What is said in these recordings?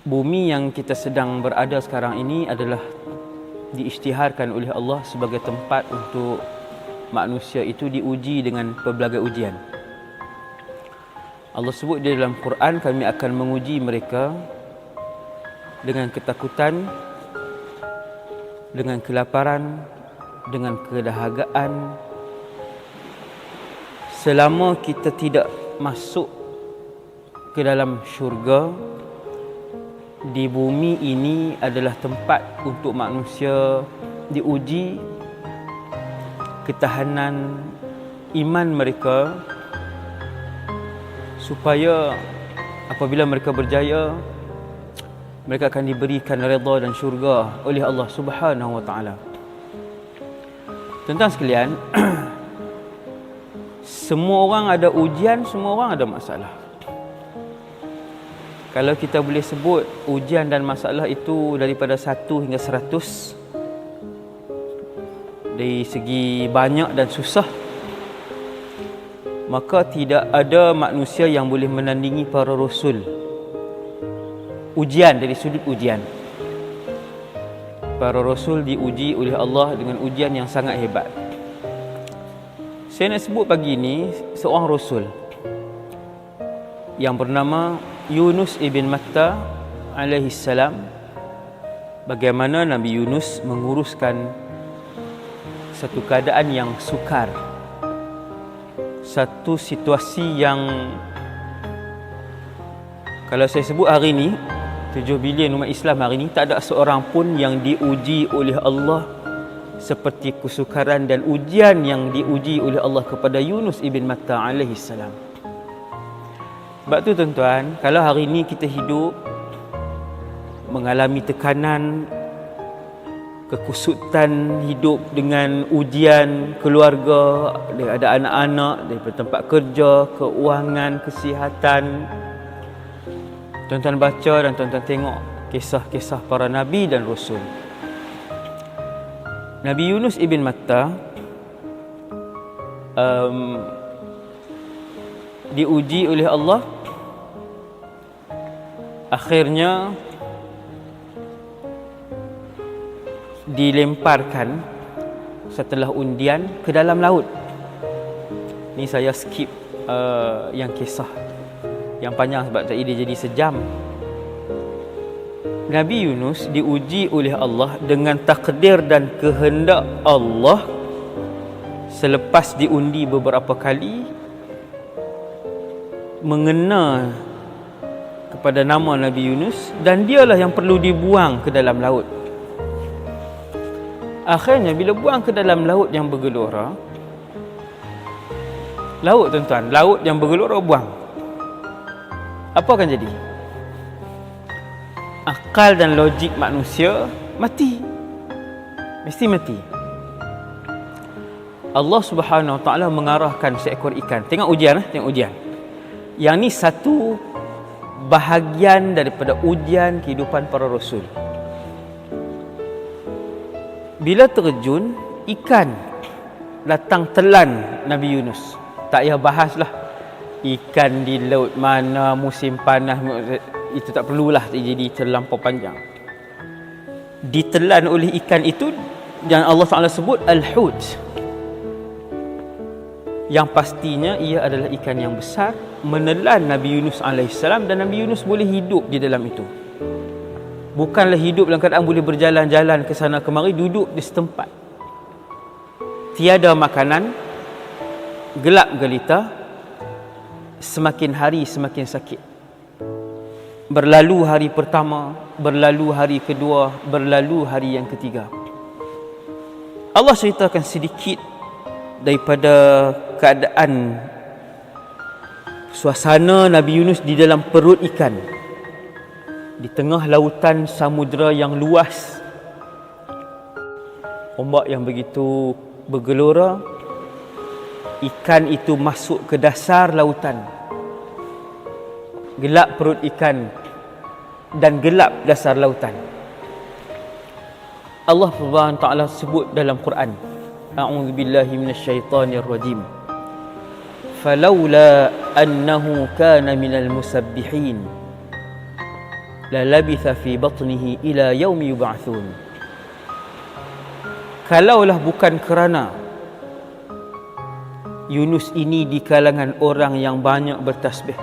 Bumi yang kita sedang berada sekarang ini adalah diisytiharkan oleh Allah sebagai tempat untuk manusia itu diuji dengan pelbagai ujian. Allah sebut di dalam Quran, kami akan menguji mereka dengan ketakutan, dengan kelaparan, dengan kedahagaan. Selama kita tidak masuk ke dalam syurga, di bumi ini adalah tempat untuk manusia diuji ketahanan iman mereka, supaya apabila mereka berjaya, mereka akan diberikan redha dan syurga oleh Allah Subhanahu wa taala. Tuan-tuan sekalian, semua orang ada ujian, semua orang ada masalah. Kalau kita boleh sebut ujian dan masalah itu daripada 1 hingga 100, dari segi banyak dan susah, maka tidak ada manusia yang boleh menandingi para rasul. Ujian, dari sudut ujian, para rasul diuji oleh Allah dengan ujian yang sangat hebat. Saya nak sebut pagi ini seorang rasul yang bernama Yunus ibn Matta alaihi salam. Bagaimana Nabi Yunus menguruskan satu keadaan yang sukar, satu situasi yang, kalau saya sebut hari ini 7 bilion umat Islam hari ini, tak ada seorang pun yang diuji oleh Allah seperti kesukaran dan ujian yang diuji oleh Allah kepada Yunus ibn Matta alaihi salam. Sebab tu tuan-tuan, kalau hari ini kita hidup mengalami tekanan, kekusutan hidup dengan ujian keluarga, ada anak-anak, daripada tempat kerja, keuangan, kesihatan, tuan-tuan baca dan tuan-tuan tengok kisah-kisah para Nabi dan Rasul. Nabi Yunus ibn Matta diuji oleh Allah. Akhirnya dilemparkan setelah undian ke dalam laut. Ni saya skip yang kisah yang panjang sebab tadi dia jadi sejam. Nabi Yunus diuji oleh Allah dengan takdir dan kehendak Allah. Selepas diundi beberapa kali, mengena kepada nama Nabi Yunus, dan dialah yang perlu dibuang ke dalam laut. Akhirnya bila buang ke dalam laut yang bergelora, laut tuan-tuan, laut yang bergelora buang, apa akan jadi? Akal dan logik manusia mati, mesti mati. Allah Subhanahu wa taala mengarahkan seekor ikan. Tengok ujian, tengok ujian. Yang ni satu bahagian daripada ujian kehidupan para rasul. Bila terjun, ikan datang telan Nabi Yunus. Tak payah bahaslah ikan di laut mana, musim panas, itu tak perlulah jadi terlampau panjang. Ditelan oleh ikan itu, yang Allah Taala sebut Al-Hut, yang pastinya ia adalah ikan yang besar, menelan Nabi Yunus AS, dan Nabi Yunus boleh hidup di dalam itu. Bukanlah hidup dalam keadaan boleh berjalan-jalan ke sana kemari, duduk di setempat. Tiada makanan, gelap gelita, semakin hari semakin sakit. Berlalu hari pertama, berlalu hari kedua, berlalu hari yang ketiga. Allah ceritakan sedikit daripada keadaan suasana Nabi Yunus di dalam perut ikan, di tengah lautan samudera yang luas, ombak yang begitu bergelora. Ikan itu masuk ke dasar lautan, gelap perut ikan dan gelap dasar lautan. Allah Subhanahu wa taala sebut dalam Quran, a'udzu billahi minasyaitonir rajim, falaula annahu kana minal musabbihin la labitha fi batnihi ila yaumi yub'atsun. Kalaulah bukan kerana Yunus ini di kalangan orang yang banyak bertasbih,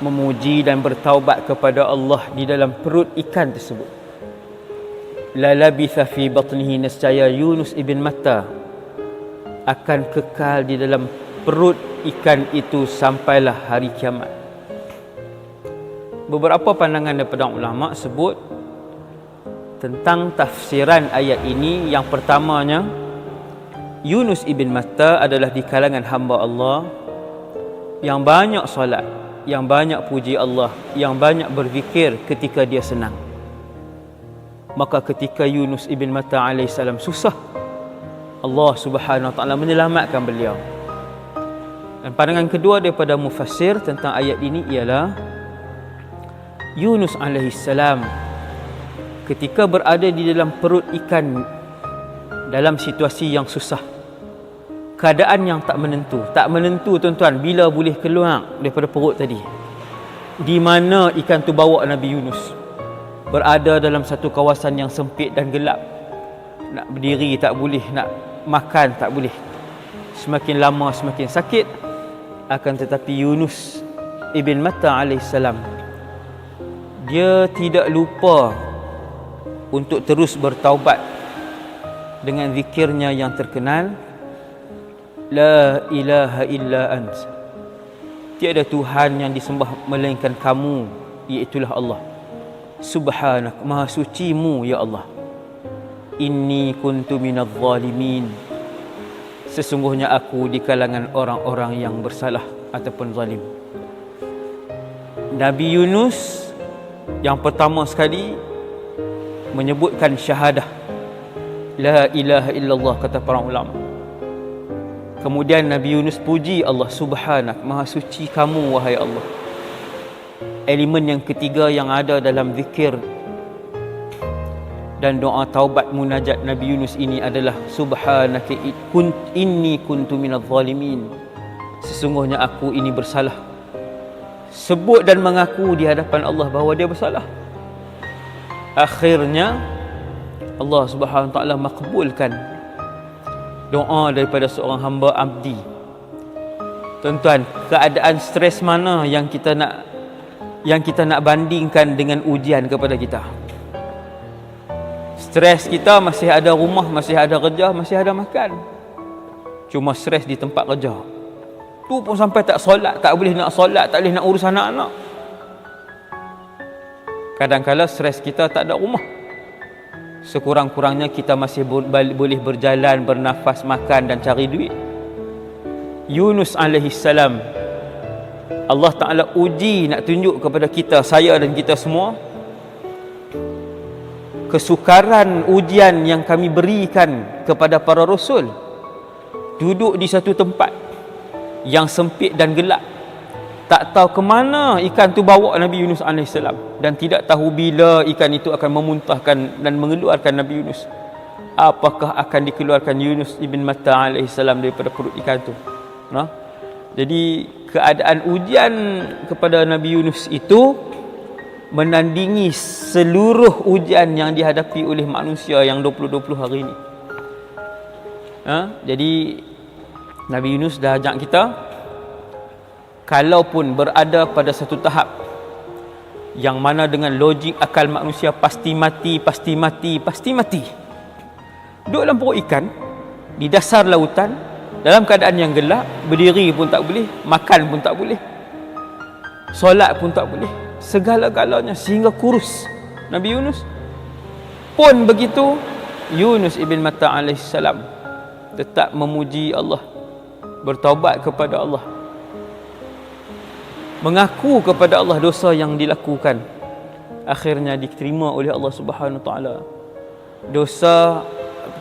memuji dan bertaubat kepada Allah di dalam perut ikan tersebut, la labitha fi batnihi, nescaya Yunus ibn Matta akan kekal di dalam perut ikan itu sampailah hari kiamat. Beberapa pandangan daripada ulama sebut tentang tafsiran ayat ini. Yang pertamanya, Yunus ibn Matta adalah di kalangan hamba Allah yang banyak solat, yang banyak puji Allah, yang banyak berzikir ketika dia senang. Maka ketika Yunus ibn Matta alaihissalam susah, Allah Subhanahu wa taala menyelamatkan beliau. Dan pandangan kedua daripada mufassir tentang ayat ini ialah Yunus alaihissalam ketika berada di dalam perut ikan dalam situasi yang susah, keadaan yang tak menentu tuan-tuan, bila boleh keluar daripada perut tadi. Di mana ikan tu bawa Nabi Yunus? Berada dalam satu kawasan yang sempit dan gelap. Nak berdiri tak boleh, nak makan tak boleh. Semakin lama semakin sakit. Akan tetapi Yunus ibn Matta alaihissalam, dia tidak lupa untuk terus bertaubat dengan zikirnya yang terkenal, la ilaha illa ant, tiada Tuhan yang disembah melainkan kamu, iaitulah Allah. Subhanak, maha sucimu ya Allah. Inni kuntu minadh zalimin, sesungguhnya aku di kalangan orang-orang yang bersalah ataupun zalim. Nabi Yunus yang pertama sekali menyebutkan syahadah, la ilaha illallah, kata para ulama. Kemudian Nabi Yunus puji Allah, subhanak, maha suci kamu wahai Allah. Elemen yang ketiga yang ada dalam zikir dan doa taubat munajat Nabi Yunus ini adalah subhanaka inni kuntu minadh zalimin, sesungguhnya aku ini bersalah. Sebut dan mengaku di hadapan Allah bahawa dia bersalah. Akhirnya Allah Subhanahu wa taala makbulkan doa daripada seorang hamba abdi. Tuan-tuan, keadaan stres mana yang kita nak bandingkan dengan ujian kepada kita? Stres kita masih ada rumah, masih ada kerja, masih ada makan. Cuma stres di tempat kerja. Tu pun sampai tak solat, tak boleh nak solat, tak boleh nak urus anak-anak. Kadang-kadang stres kita tak ada rumah. Sekurang-kurangnya kita masih boleh berjalan, bernafas, makan dan cari duit. Yunus alaihissalam, Allah Ta'ala uji nak tunjuk kepada kita, saya dan kita semua, kesukaran ujian yang kami berikan kepada para rasul. Duduk di satu tempat yang sempit dan gelap, tak tahu ke mana ikan tu bawa Nabi Yunus alaihissalam, dan tidak tahu bila ikan itu akan memuntahkan dan mengeluarkan Nabi Yunus. Apakah akan dikeluarkan Yunus ibn Matta alaihissalam daripada perut ikan tu? Jadi keadaan ujian kepada Nabi Yunus itu menandingi seluruh ujian yang dihadapi oleh manusia yang 2020 hari ini. Jadi Nabi Yunus dah ajak kita, kalaupun berada pada satu tahap yang mana dengan logik akal manusia pasti mati, duduk dalam perut ikan di dasar lautan dalam keadaan yang gelap, berdiri pun tak boleh, makan pun tak boleh, solat pun tak boleh, segala-galanya sehingga kurus. Nabi Yunus pun begitu. Yunus ibn Matta alaihissalam tetap memuji Allah, bertaubat kepada Allah, mengaku kepada Allah dosa yang dilakukan. Akhirnya diterima oleh Allah Subhanahu wa taala. Dosa,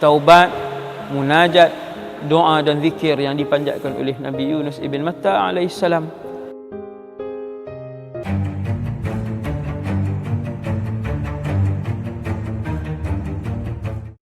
taubat, munajat, doa dan zikir yang dipanjatkan oleh Nabi Yunus ibn Matta alaihissalam